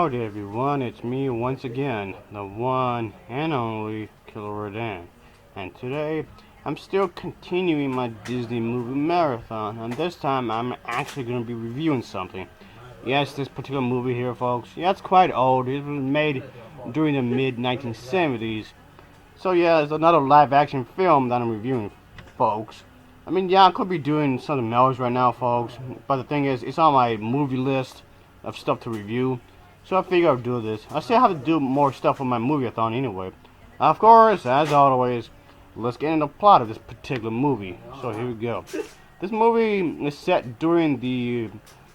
Howdy everyone, it's me once again, the one and only Killer Rodan. And today, I'm still continuing my Disney movie marathon, and this time I'm actually going to be reviewing something. Yes, this particular movie here, folks, yeah, it's quite old. It was made during the mid-1970s. So yeah, it's another live-action film that I'm reviewing, folks. I mean, yeah, I could be doing something else right now, folks, but the thing is, it's on my movie list of stuff to review. So I figure I'll do this. I still have to do more stuff on my movie-a-thon anyway. Of course, as always, let's get into the plot of this particular movie. So here we go. This movie is set during the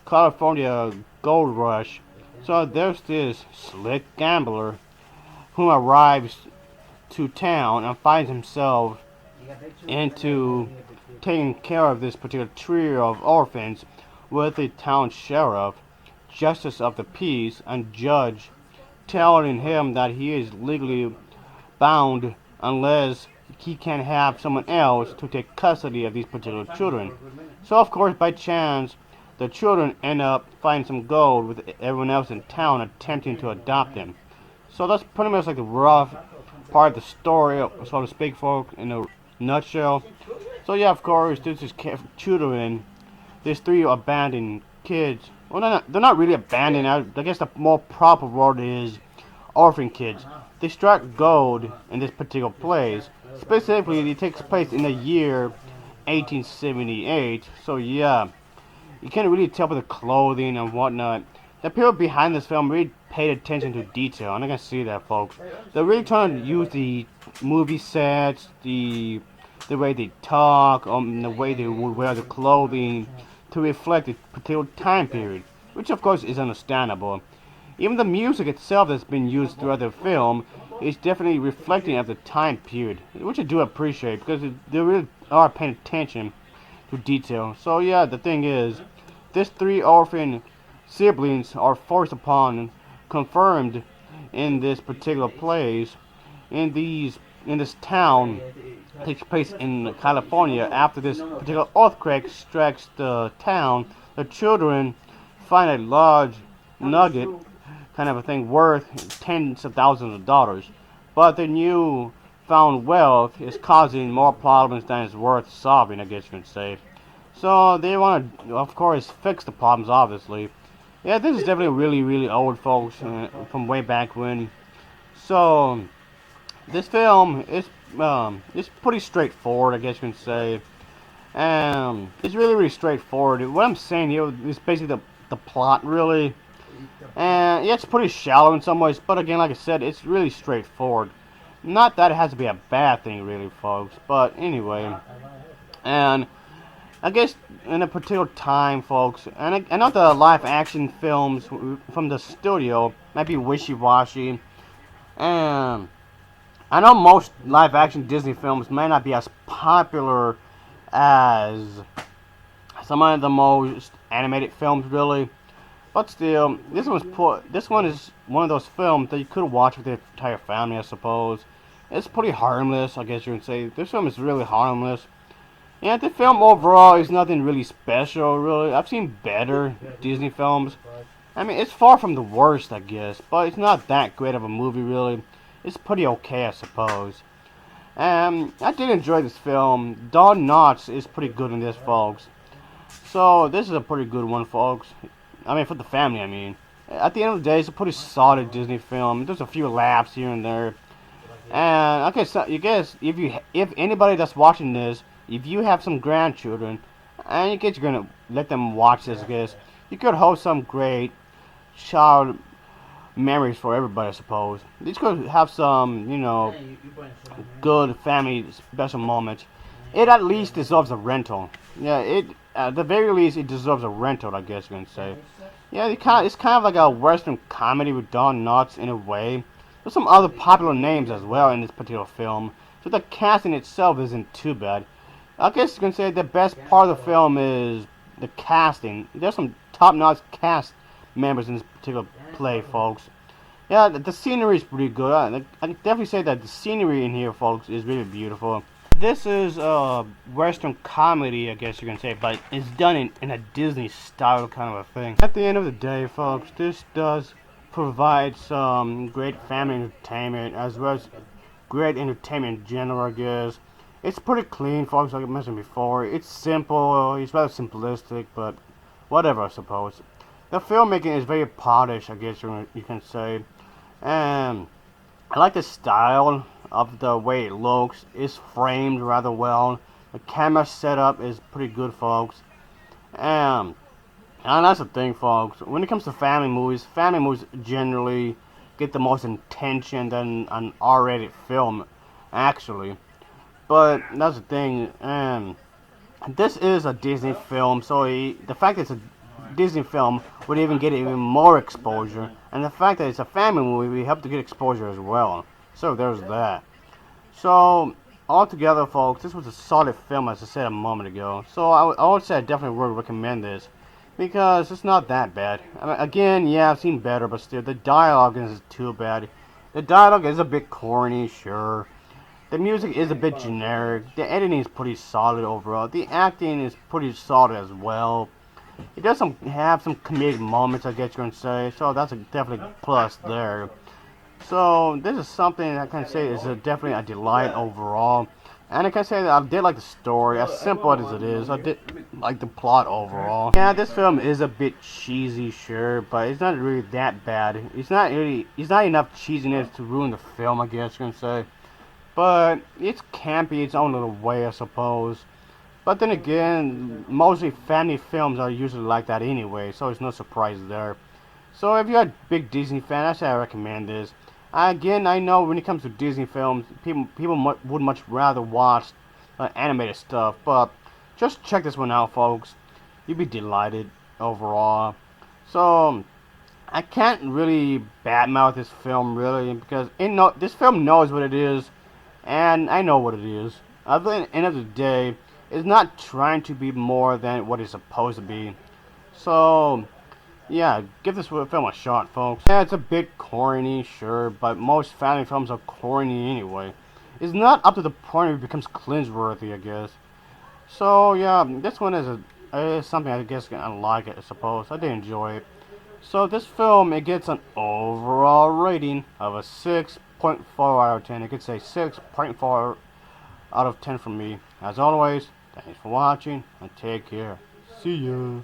California gold rush. So there's this slick gambler who arrives to town and finds himself into taking care of this particular trio of orphans with the town sheriff, justice of the peace, and judge telling him that he is legally bound unless he can have someone else to take custody of these particular children. So of course, by chance, the children end up finding some gold with everyone else in town attempting to adopt them. So that's pretty much like the rough part of the story, so to speak, folks, in a nutshell. So yeah, of course, there's these children, these three abandoned kids. Well, they're not really abandoned. I guess the more proper word is orphan kids. They strike gold in this particular place. Specifically, it takes place in the year 1878. So yeah, you can't really tell by the clothing and whatnot. The people behind this film really paid attention to detail, and I can see that, folks. They're really trying to use the movie sets, the way they talk, the way they would wear the clothing to reflect the particular time period, which of course is understandable. Even the music itself that's been used throughout the film is definitely reflecting of the time period, which I do appreciate because they really are paying attention to detail. So yeah, the thing is, these three orphan siblings are forced upon, confirmed in this particular place, in this town, takes place in California. After this particular earthquake strikes the town, the children find a large nugget, kind of a thing, worth tens of thousands of dollars. But the new found wealth is causing more problems than it's worth solving, I guess you could say. So they want to, of course, fix the problems, obviously. Yeah, this is definitely really, really old, folks, from way back when. So this film is it's pretty straightforward, I guess you can say. It's really, really straightforward. What I'm saying here is basically the plot, really. And yeah, it's pretty shallow in some ways, but again, like I said, it's really straightforward. Not that it has to be a bad thing, really, folks. But anyway, and I guess in a particular time, folks, and I know the live-action films from the studio might be wishy-washy, and I know most live-action Disney films may not be as popular as some of the most animated films, really. But still, this one is one of those films that you could watch with the entire family, I suppose. It's pretty harmless, I guess you can say. This film is really harmless. Yeah, the film overall is nothing really special, really. I've seen better Disney films. I mean, it's far from the worst, I guess, but it's not that great of a movie, really. It's pretty okay, I suppose. I did enjoy this film. Don Knotts is pretty good in this, folks. So, this is a pretty good one, folks. I mean, for the family, I mean. At the end of the day, it's a pretty solid Disney film. There's a few laughs here and there. And, okay, so, you guess, if anybody that's watching this, if you have some grandchildren, and you guess you're gonna let them watch this, I guess, you could hold some great child memories for everybody, I suppose. These could have some, good family special moments. It at least deserves a rental. Yeah, at the very least, it deserves a rental, I guess you can say. Yeah, it's kind of like a Western comedy with Don Knotts in a way. There's some other popular names as well in this particular film, so the casting itself isn't too bad. I guess you can say the best part of the film is the casting. There's some top-notch cast members in this particular play, folks. Yeah, the scenery is pretty good. I can definitely say that the scenery in here, folks, is really beautiful. This is a Western comedy, I guess you can say, but it's done in a Disney style kind of a thing. At the end of the day, folks, this does provides some great family entertainment as well as great entertainment in general, I guess. It's pretty clean, folks, like I mentioned before. It's simple, it's rather simplistic, but whatever, I suppose. The filmmaking is very polished, I guess you can say. And I like the style of the way it looks. It's framed rather well. The camera setup is pretty good, folks. And and that's the thing, folks. When it comes to family movies generally get the most attention than an R-rated film, actually. But that's the thing. This is a Disney film, so the fact that it's a Disney film would even get even more exposure. And the fact that it's a family movie, we help to get exposure as well. So there's that. So altogether, folks, this was a solid film, as I said a moment ago. So I would say I definitely would recommend this because it's not that bad. I mean, again, yeah, I've seen better, but still, the dialogue isn't too bad. The dialogue is a bit corny, sure. The music is a bit generic. The editing is pretty solid overall. The acting is pretty solid as well. It does have some comedic moments, I guess you can say. So that's a definitely plus there. So this is something I can say is definitely a delight overall. And I can say that I did like the story, as simple as it is. I did like the plot overall. Yeah, this film is a bit cheesy, sure, but it's not really that bad. It's not enough cheesiness to ruin the film, I guess you can say. But it's campy its own little way, I suppose. But then again, mostly family films are usually like that anyway, so it's no surprise there. So if you're a big Disney fan, I say I recommend this. Again, I know when it comes to Disney films, people would much rather watch animated stuff, but just check this one out, folks. You'll be delighted overall. So I can't really badmouth this film really because this film knows what it is, and I know what it is. At the end of the day, it's not trying to be more than what it's supposed to be. So yeah, give this film a shot, folks. Yeah, it's a bit corny, sure, but most family films are corny anyway. It's not up to the point where it becomes cringeworthy, I guess. So yeah, this one is something I guess I like it, I suppose. I did enjoy it. So this film, it gets an overall rating of a 6.4 out of 10. It could say 6.4 out of 10 from me. As always, thanks for watching and take care. See ya.